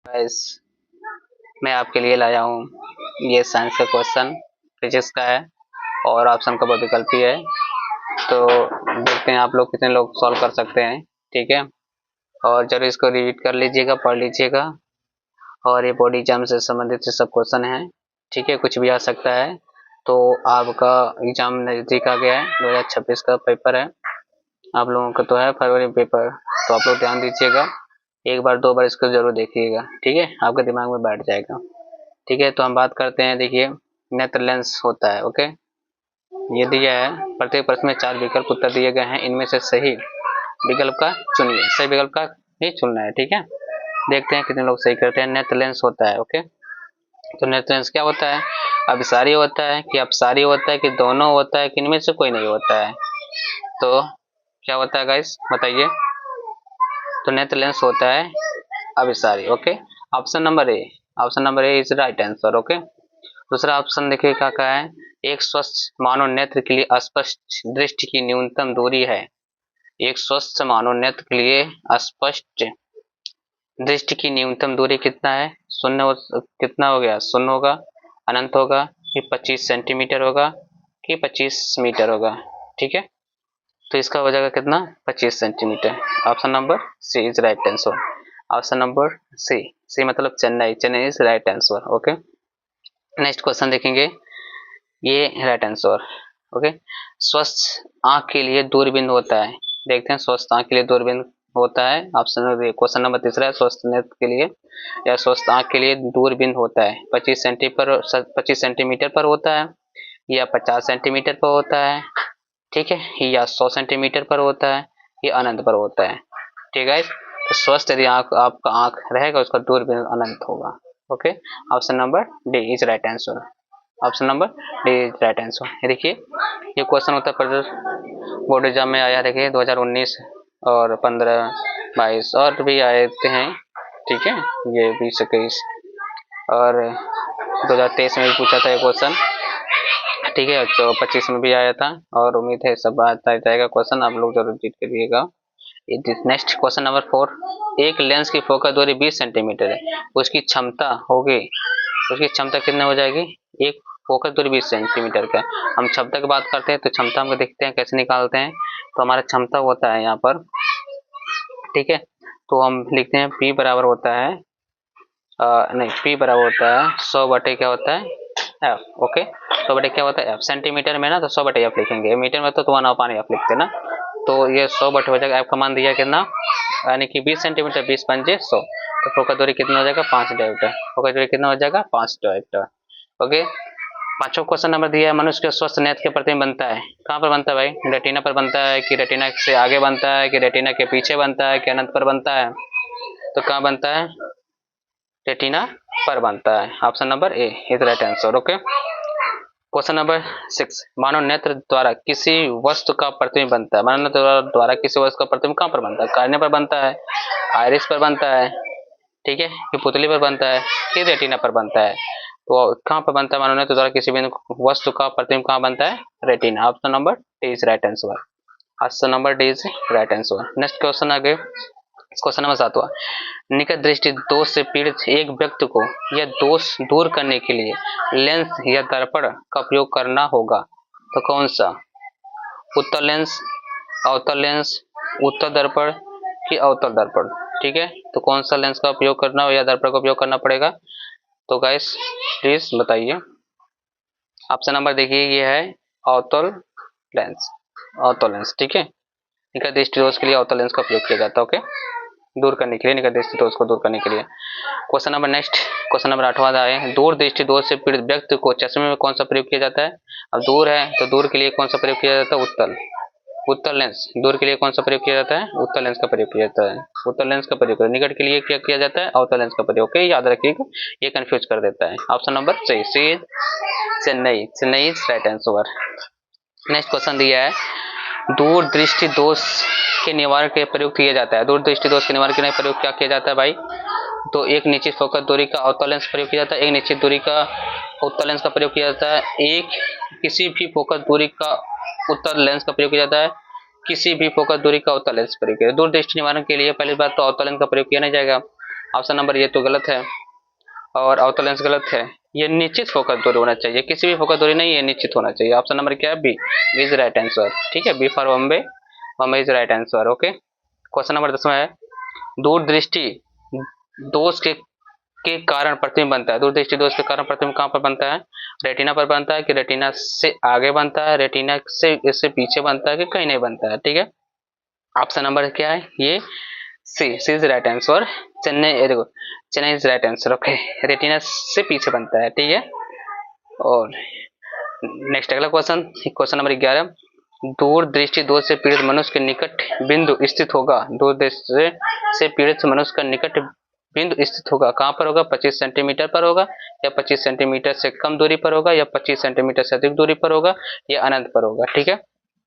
Guys, मैं आपके लिए लाया हूँ ये साइंस का क्वेश्चन फिजिक्स का है और ऑप्शन का विकल्प ही है। तो देखते हैं आप लोग कितने लोग सॉल्व कर सकते हैं। ठीक है, और जरूर इसको रीड कर लीजिएगा, पढ़ लीजिएगा। और ये बोर्ड एग्जाम से संबंधित सब क्वेश्चन है। ठीक है, कुछ भी आ सकता है। तो आपका एग्जाम नज़दीक आ गया है, 2026 का पेपर है आप लोगों का, तो है फरवरी पेपर। तो आप लोग ध्यान दीजिएगा, एक बार दो बार इसको जरूर देखिएगा। ठीक है, आपके दिमाग में बैठ जाएगा। ठीक है, तो हम बात करते हैं। देखिए, नेत्र लेंस होता है। ओके, ये दिया है, प्रत्येक प्रश्न में 4 विकल्प उत्तर दिए गए हैं, इनमें से सही विकल्प का चुनिए। सही विकल्प का ही चुनना है। ठीक है, देखते हैं कितने लोग सही करते हैं। नेत्र लेंस होता है। ओके, तो नेत्र लेंस क्या होता है? अभिसारी होता है कि अपसारी होता है कि दोनों होता है कि इनमें से कोई नहीं होता है? तो क्या होता है गाइस, बताइए। तो नेत्र लेंस होता है अभिसारी। Okay, option number A, option number A is right answer. Okay, दूसरा ऑप्शन देखिए क्या कहा है। एक स्वस्थ मानव नेत्र के लिए स्पष्ट दृष्टि की न्यूनतम दूरी है। एक स्वस्थ मानव नेत्र के लिए स्पष्ट दृष्टि की न्यूनतम दूरी कितना है? शून्य कितना हो गया? शून्य होगा, अनंत होगा कि 25 सेंटीमीटर होगा कि 25 मीटर होगा? ठीक है, तो इसका हो जाएगा कितना? 25 centimetre. Option number C is right answer. Option number C, C मतलब Chennai, Chennai is right answer. Okay, next question देखेंगे, ये राइट आंसर। ओके, स्वस्थ आंख के लिए दूरबीन होता है। देखते हैं, स्वस्थ आंख के लिए दूरबीन होता है। ऑप्शन क्वेश्चन नंबर तीसरा है, स्वस्थ नेत्र के लिए या स्वस्थ आंख के लिए दूरबीन होता है 25 सेंटीमीटर पर होता है, या 50 सेंटीमीटर पर होता है, ठीक है, या 100 सेंटीमीटर पर होता है, या अनंत पर होता है? ठीक है, तो स्वस्थ यदि आपका आंख रहेगा, उसका दूरबीन अनंत होगा। Okay, option number D is right answer. Option number D is right answer. देखिए, ये question Uttar Pradesh board exam में आया। देखिए 2019 और 15, 22 और भी आए हैं। ठीक है, ये 20, 21 और 2023 में भी पूछा था ये क्वेश्चन। ठीक है, 25 में भी आया था और उम्मीद है सब आता जाएगा क्वेश्चन, आप लोग जरूर रीड करिएगा। नेक्स्ट क्वेश्चन नंबर 4, एक लेंस की फोकस दूरी 20 सेंटीमीटर है, उसकी क्षमता होगी, उसकी क्षमता कितने हो जाएगी? एक फोकस दूरी 20 सेंटीमीटर का। हम क्षमता की बात करते हैं तो क्षमता हम देखते हैं कैसे निकालते हैं। तो हमारा क्षमता होता है यहाँ पर, ठीक है, तो हम लिखते हैं P बराबर होता है नहीं, P बराबर होता है 100 बटे क्या होता है F। ओके, 100 बटे क्या होता है F। सेंटीमीटर में ना तो 100 बटे F लिखेंगे, मीटर में तो 1/F लिखते ना, तो ये 100 बटे हो जाएगा। F का मान दिया कितना, यानी कि 20 सेंटीमीटर, 20 पंजे 100, तो फोकस दूरी कितना हो जाएगा? 5 डायोमीटर। फोकस दूरी कितना हो जाएगा? 5 डायोमीटर। ओके, पांचवा क्वेश्चन नंबर दिया है, मनुष्य के स्वस्थ नेत्र के प्रतिबिंब बनता है कहाँ पर बनता है भाई? रेटिना पर बनता है कि रेटिना से आगे बनता है कि रेटिना के पीछे बनता है कि अनंत पर बनता है? तो कहाँ बनता है? रेटिना पर बनता है। Option number A is right answer. Okay, question number 6, मानव नेत्र द्वारा किसी वस्तु का प्रतिबिंब बनता है। मानव नेत्र द्वारा किसी वस्तु का प्रतिबिंब कहाँ पर बनता है? कार्निया पर बनता है, आइरिस पर बनता है, ठीक है, कि पुतली पर बनता है, कि रेटिना पर बनता है? तो कहाँ पर बनता है मानव नेत्र द्वारा किसी भी वस्तु का प्रतिबिंब कहाँ बनता है? Retina. Option number D is right answer. Option number D is right answer. Next question आगे, क्वेश्चन नंबर 7वां, निकट दृष्टि दोष से पीड़ित एक व्यक्ति को यह दोष दूर करने के लिए लेंस या दर्पण का उपयोग करना होगा। तो कौन सा? उत्तल लेंस, अवतल लेंस, उत्तल दर्पण कि अवतल दर्पण? ठीक है, तो कौन सा लेंस का उपयोग करना हो या दर्पण का उपयोग करना पड़ेगा? तो गाइस प्लीज बताइए। ऑप्शन नंबर देखिए, ये है अवतल लेंस, अवतल लेंस। ठीक है, निकट दृष्टि दोष के लिए अवतल लेंस का उपयोग किया जाता है। ओके, दूर करने के लिए, निकट दृष्टि दोष को दूर करने के लिए। Question number next, question number 8वां है, दूर दृष्टि दोष से पीड़ित व्यक्ति को चश्मे में कौन सा प्रयोग किया जाता है? अब दूर है तो दूर के लिए कौन सा प्रयोग किया जाता है? उत्तल, उत्तल लेंस। दूर के लिए कौन सा प्रयोग किया जाता है? उत्तल लेंस का प्रयोग किया जाता है, उत्तल लेंस का प्रयोग। निकट के लिए क्या किया जाता है? अवतल लेंस का प्रयोग। ओके, याद रखिएगा, ये कंफ्यूज कर देता है। Option number C, C Chennai, Chennai is right answer. Next question दिया है, दूर दृष्टि दोष के निवारण के प्रयोग किया जाता है। दूर दृष्टि दोष के निवारण के लिए प्रयोग क्या किया जाता है भाई? तो एक निश्चित फोकस दूरी का अवतल लेंस प्रयोग किया जाता है, एक निश्चित दूरी का उत्तल लेंस का प्रयोग किया जाता है, एक किसी भी फोकस दूरी का उत्तल लेंस का प्रयोग किया जाता है, किसी भी फोकस दूरी का अवतल लेंस प्रयोग किया। दूर दृष्टि निवारण के लिए पहली बात तो अवतल लेंस का प्रयोग किया नहीं जाएगा, ऑप्शन नंबर ये तो गलत है और आउटर लेंस गलत है। ये निश्चित फोकस दूरी होना चाहिए, किसी भी फोकस दूरी नहीं, ये निश्चित होना चाहिए। ऑप्शन नंबर क्या है? B, B is right answer. ठीक है, B for Bombay, Bombay is right answer. Okay, question number 10 है, दूरदृष्टि दोष के कारण प्रतिबिंब बनता है। दूरदृष्टि दोष के कारण प्रतिबिंब कहाँ पर बनता है? रेटिना पर बनता है कि रेटिना से आगे बनता है, रेटिना से इससे पीछे बनता है कि कहीं नहीं बनता है? ठीक है, ऑप्शन नंबर क्या है? ये सी इज राइट आंसर। चेन्नई, देखो Chennai is right answer. Okay, retina से पीछे बनता है। ठीक है, और नेक्स्ट अगला क्वेश्चन, क्वेश्चन नंबर 11, दूरदृष्टि दोष से पीड़ित मनुष्य के निकट बिंदु स्थित होगा। दूरदृष्टि से पीड़ित मनुष्य का निकट बिंदु स्थित होगा, कहाँ पर होगा? 25 सेंटीमीटर पर होगा, या 25 सेंटीमीटर से कम दूरी पर होगा, या 25 सेंटीमीटर से अधिक दूरी पर होगा, या अनंत पर होगा? ठीक है,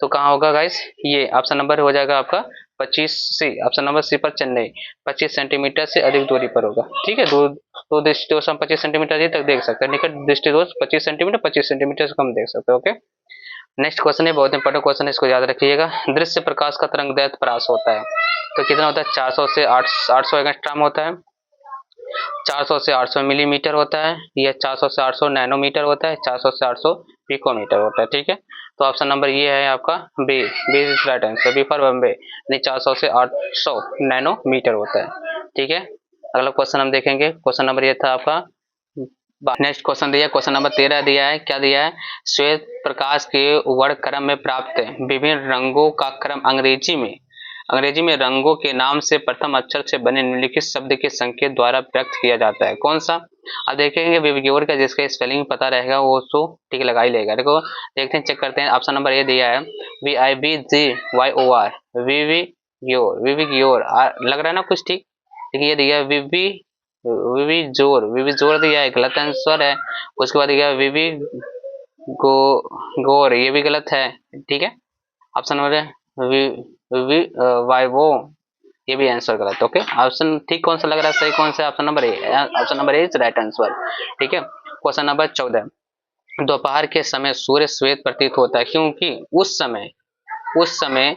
तो कहाँ होगा गाइस? ये ऑप्शन नंबर हो जाएगा आपका 25 सी, ऑप्शन नंबर सी पर चेन्नई 25 सेंटीमीटर से अधिक दूरी पर होगा। ठीक है, दो दृष्टि दोष हम 25 सेंटीमीटर तक देख सकते हैं, निकट दृष्टि दोष 25 सेंटीमीटर 25 सेंटीमीटर से कम देख सकते हैं। ओके, नेक्स्ट क्वेश्चन है, बहुत इंपॉर्टेंट क्वेश्चन है, इसको याद रखिएगा। दृश्य प्रकाश का तरंग दैर्ध्य परास होता है, तो कितना होता है? 400 से 800 एंगस्ट्रॉम होता है, 400 से 800 मिलीमीटर होता है, या 400 से 800 नैनोमीटर होता है, 400 से 800 पिकोमीटर होता है। ठीक है, तो ऑप्शन नंबर ये है आपका B, B is right answer, B for Bombay, यानी 400 से 800 नैनोमीटर होता है। ठीक है, अगला क्वेश्चन हम देखेंगे, क्वेश्चन नंबर ये था आपका। नेक्स्ट क्वेश्चन दिया, क्वेश्चन नंबर 13 दिया है, क्या दिया है? श्वेत प्रकाश के वर्णक्रम में प्राप्त विभिन्न रंगों का क्रम अंग्रेजी में रंगों के नाम से प्रथम अक्षर से बने निम्नलिखित शब्द के संकेत द्वारा व्यक्त किया जाता है, कौन सा? अब देखेंगे विविग्योर का, जिसका स्पेलिंग पता रहेगा वो तो ठीक लगा ही लेगा। देखो देखते हैं, चेक करते हैं। ऑप्शन नंबर ए दिया है VIVGYOR, विविग्योर लग रहा है ना कुछ ठीक? देखिए ये दिया है विविजोर दिया है, गलत आंसर है। उसके बाद दिया विवि गोर, ये भी गलत है। ठीक है, ऑप्शन नंबर वाइवो, ये भी आंसर गलत। ओके, ऑप्शन ठीक कौन सा लग रहा है? सही कौन सा? Option number A, option number A is right answer. ठीक है, क्वेश्चन नंबर 14, दोपहर के समय सूर्य श्वेत प्रतीत होता है क्योंकि उस समय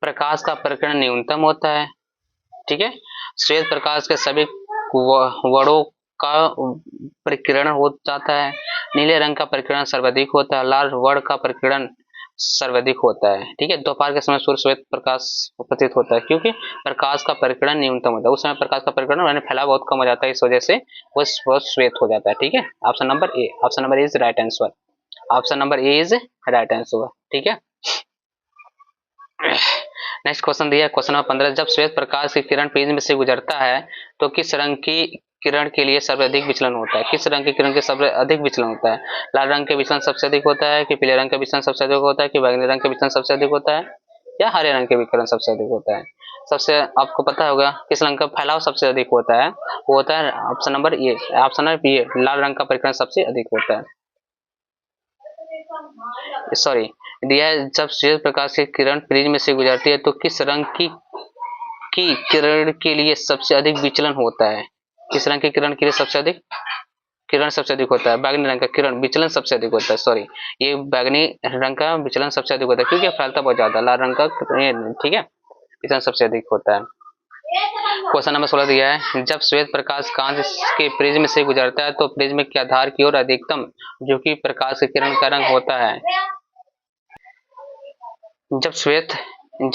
प्रकाश का प्रकीर्णन न्यूनतम होता है। ठीक है, श्वेत प्रकाश के सभी वर्णों का प्रकीर्णन हो जाता है, नीले रंग का प्रकीर्णन सर्वाधिक होता है, लाल वर्ण का प्रकीर्णन सर्वाधिक होता है। ठीक है, दोपहर के समय सूर्य श्वेत प्रकाश प्रतीत होता है क्योंकि प्रकाश का प्रकीर्णन न्यूनतम होता है, उस समय प्रकाश का प्रकीर्णन यानी फैलाव बहुत कम हो जाता है, इस वजह से वो श्वेत हो जाता है। ठीक है, option number A, option number A is right answer, option number A is right answer. ठीक है, नेक्स्ट क्वेश्चन दिया है, क्वेश्चन नंबर 15, जब श्वेत प्रकाश की किरण प्रिज्म से गुजरता है तो किस रंग की किरण के लिए सर्वाधिक विचलन होता है? किस रंग की किरण के सबसे अधिक विचलन होता है? लाल रंग के विचलन सबसे अधिक होता है, कि पीले रंग का विचलन सबसे अधिक होता है, कि बैंगनी रंग के विचलन सबसे अधिक होता है, या हरे रंग के विचलन सबसे अधिक होता है? सबसे आपको पता होगा किस रंग का फैलाव सबसे अधिक होता है, वो होता है option number A, option number A, लाल रंग का परिक्रमण सबसे अधिक होता है। सॉरी दिया है, जब श्वेत प्रकाश की किरण प्रिज्म से गुजरती है तो किस रंग की किरण के लिए सबसे अधिक विचलन होता है? किस रंग की किरण के लिए सबसे अधिक किरण सबसे अधिक होता है? बैंगनी रंग का किरण विचलन सबसे अधिक होता है। सॉरी, ये बैंगनी रंग का विचलन सबसे अधिक होता है क्योंकि फैलता बहुत ज्यादा। लाल रंग का, ठीक है, विचलन सबसे अधिक होता है। क्वेश्चन नंबर 16 दिया है, जब श्वेत प्रकाश कांच के प्रिज्म से गुजरता है तो प्रिज्म के आधार की ओर अधिकतम जो कि प्रकाश की किरण का रंग होता है। जब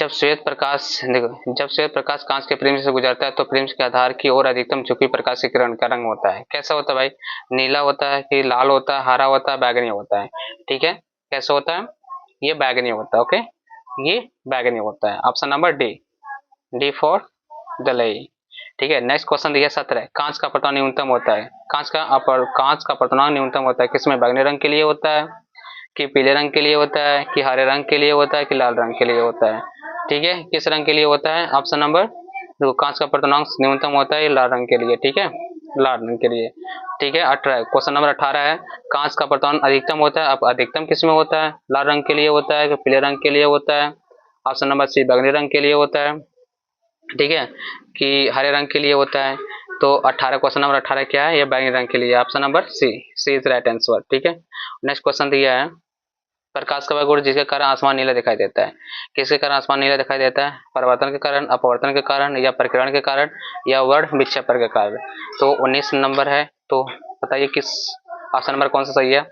श्वेत प्रकाश कांच के प्रिज्म से गुजरता है तो प्रिज्म के आधार की ओर अधिकतम झुकी प्रकाश की किरण का रंग होता है। कैसा होता है भाई? नीला होता है, कि लाल होता है, हरा होता है, बैगनी होता है? ठीक है, कैसा होता है? ये बैगनी होता है। ओके, ये बैगनी होता है। Option number D, D for Dalai. ठीक है, नेक्स्ट क्वेश्चन दिया 17, कांच का अपवर्तनांक न्यूनतम होता है। कांच का अपवर्तनांक न्यूनतम होता है किसमें? बैंगनी रंग के लिए होता है, कि पीले रंग के लिए होता है, कि हरे रंग के लिए होता है, कि लाल रंग के लिए होता है? ठीक है, किस रंग के लिए होता है? ऑप्शन नंबर देखो, कांच का अपवर्तनांक न्यूनतम होता है लाल रंग के लिए। ठीक है, लाल रंग के लिए। ठीक है, 18, क्वेश्चन नंबर 18 है, कांच का अपवर्तनांक अधिकतम होता है। अब अधिकतम किसमें होता है? लाल रंग के लिए होता है, कि पीले रंग के लिए होता है? ऑप्शन नंबर सी, बैंगनी रंग के लिए होता है। ठीक है, कि हरे रंग के लिए होता है? तो 18, क्वेश्चन नंबर 18 क्या है? ये बैंगनी रंग के लिए, option number C, C is right answer. ठीक है, नेक्स्ट क्वेश्चन दिया है प्रकाश का वह गुण जिसके कारण आसमान नीला दिखाई देता है। किसके कारण आसमान नीला दिखाई देता है? परिवर्तन के कारण, अपवर्तन के कारण, या प्रकीर्णन के कारण, या वर्ण विक्षेपण के कारण। तो 19 नंबर है, तो बताइए किस ऑप्शन नंबर कौन सा सही है?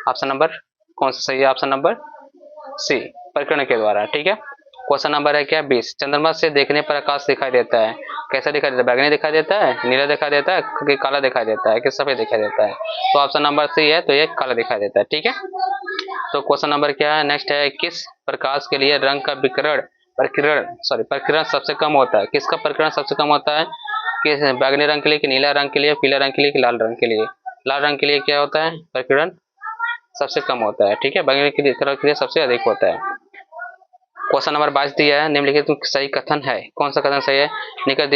ऑप्शन नंबर कौन सा सही है? ऑप्शन नंबर सी, प्रकीर्णन के द्वारा। ठीक है। क्वेश्चन नंबर है क्या 20, चंद्रमा से देखने पर आकाश दिखाई देता है, कैसा दिखाई देता है? बैगनी दिखाई देता है, नीला दिखाई देता है, कि काला दिखाई देता है, कि सफेद दिखाई देता है? तो ऑप्शन नंबर सी है, तो ये काला दिखाई देता है। ठीक है। तो क्वेश्चन नंबर क्या है नेक्स्ट है, किस प्रकाश के लिए रंग का प्रकीर्णन सबसे कम होता है? किसका प्रकीर्णन सबसे कम होता है? किस बैगनी रंग के लिए, कि नीला रंग के लिए, पीला रंग के लिए, कि लाल रंग के लिए? लाल रंग के लिए क्या होता है? प्रकीर्णन सबसे कम होता है। ठीक है। बैगनी के लिए सबसे अधिक होता है। क्वेश्चन नंबर 22 दिया है, निम्नलिखित सही कथन है। कौन सा कथन सही है? निकट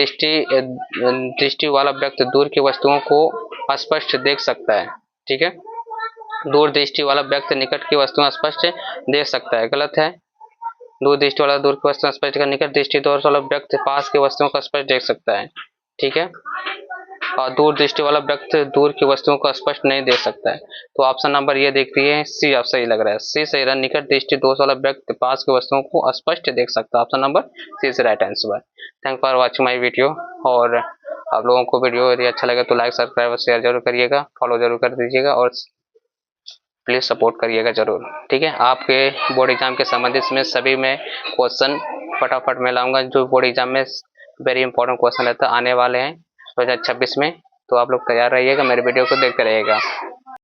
दृष्टि वाला व्यक्ति दूर की वस्तुओं को स्पष्ट देख सकता है। ठीक है। दूर दृष्टि वाला व्यक्ति निकट की वस्तुएं स्पष्ट देख सकता है, गलत है। दूर दृष्टि वाला दूर की वस्तुएं स्पष्ट, निकट दृष्टि दोष वाला व्यक्ति पास की वस्तुओं को स्पष्ट देख सकता है। ठीक है। और दूर दृष्टि वाला व्यक्ति दूर की वस्तुओं को स्पष्ट नहीं देख सकता है। तो ऑप्शन नंबर ये देख रही है, सी आप सही लग रहा है, सी सही रहा। निकट दृष्टि दोष वाला व्यक्ति पास की वस्तुओं को स्पष्ट देख सकता है। Option number C is right answer. Thank for watching my video. और आप लोगों को वीडियो यदि अच्छा लगे तो लाइक, सब्सक्राइब और शेयर जरूर करिएगा, फॉलो जरूर कर दीजिएगा, और प्लीज सपोर्ट करिएगा जरूर। ठीक है। आपके बोर्ड एग्जाम के संबंधित में सभी में क्वेश्चन फटाफट में लाऊंगा, जो बोर्ड एग्जाम में वेरी इंपॉर्टेंट क्वेश्चन रहता है आने वाले हैं 2026 में। तो आप लोग तैयार रहिएगा, मेरे वीडियो को देखते रहिएगा।